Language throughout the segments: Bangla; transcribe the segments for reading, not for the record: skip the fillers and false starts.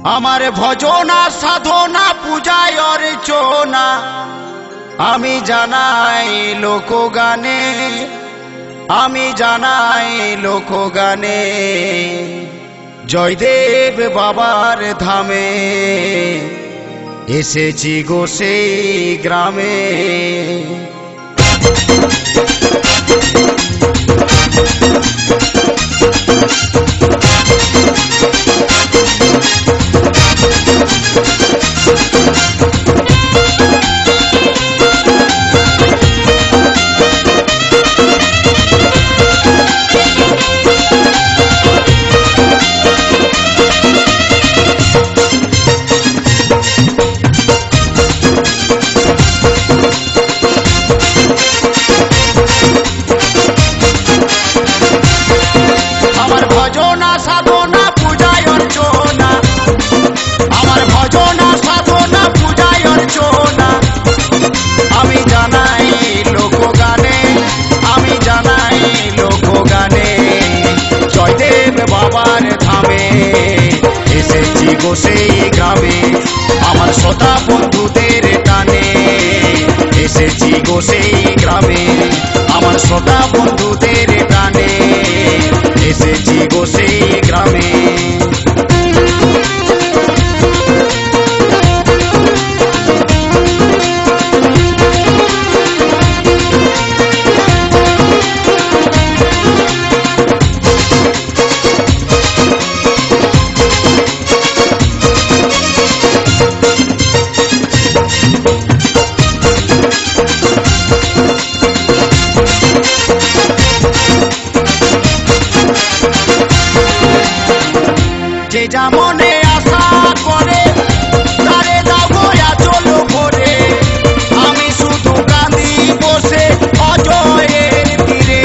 আমার ভজনা সাধনা পূজায় অর্চনা আমি জানাই লোকগানে, আমি জানাই লোকগানে। জয়দেব বাবার ধামে এসেছি গো সেই গ্রামে। বাবার ধামে এসেছি গো সেই গ্রামে, আমার শ্রোতা বন্ধুদের টানে এসেছি গো সেই গ্রামে, আমার শ্রোতা বন্ধুদের টানে এসেছি গো সেই গ্রামে। যে যেমনে আশা করে তারে দাও গো আঁচল ভরে, আমি শুধু কাঁদি বসে অজয়ের তীরে।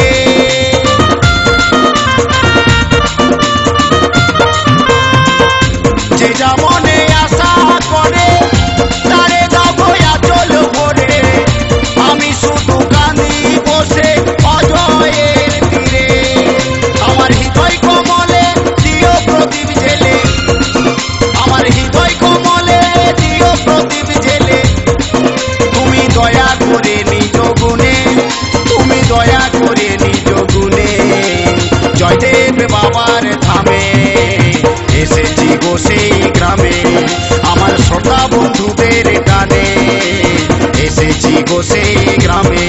যে যেমনে আশা করে তারে দাও গো আঁচল ভরে, আমি শুধু কাঁদি বসে অজয়ের তীরে। আমার হৃদয় কমলে দিও প্রদীপ জেলে, আমার হৃদয় কমলে দিও প্রদীপ জেলে। তুমি দয়া করে নিজ গুণে, তুমি দয়া করে নিজ গুণে। জয়দেব বাবার ধামে এসেছি গো সেই গ্রামে, আমার শ্রোতা বন্ধুদের টানে এসেছি গো সেই গ্রামে।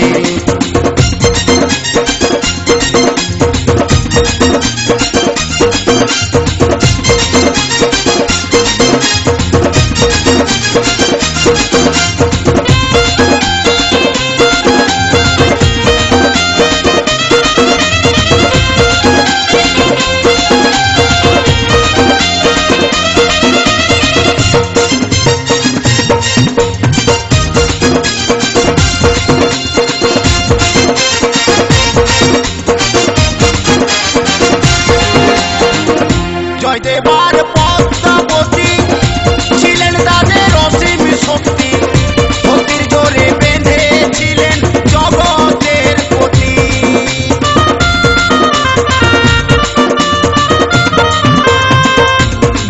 জয়দেবার পদ্মাবতী ছিলেন তাদের অসীম শক্তি, ভক্তির জোরে বেঁধেছিলেন জগতের পতি।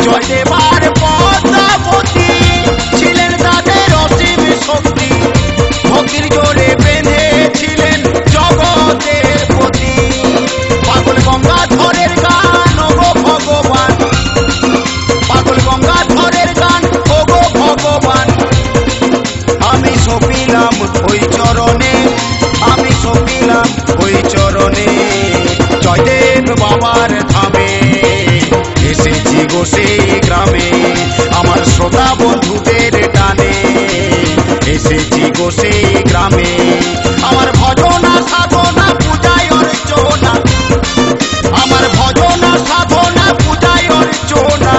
জয়দেবার পদ্মাবতী ছিলেন তাদের অসীম শক্তি, ভক্তির জোরে বেঁধেছিলেন জগতের পতি। পাগল গঙ্গাধরের গান ওগো ভগবান, পাগল গঙ্গাধরের গান ওগো ভগবান। আমি সপিলাম ওই চরণে, আমি সপিলাম ওই চরণে। জয়দেব বাবার ধামে এসেছি গো সেই গ্রামে, আমার শ্রোতা বন্ধুদের টানে এসেছি গো সেই গ্রামে। আমার ভজনা সাধনা পূজায় অর্চনা, আমার ভজনা সাধনা পূজায় অর্চনা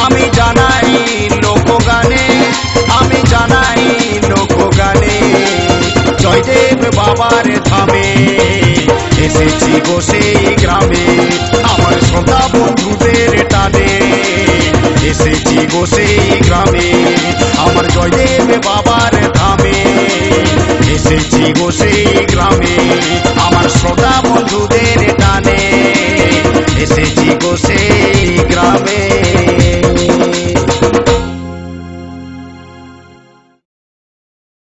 আমি জানাই লোকগানে, আমি জানাই লোকগানে। জয়দেব বাবার ধামে এসেছি গো সেই গ্রামে, আমার শ্রোতা বন্ধুদের টানে এসেছি গো সেই গ্রামে, আমার জয়দেব বাবার ধামে এসেছি গো সেই গ্রামে, আমার শ্রোতা বন্ধুদের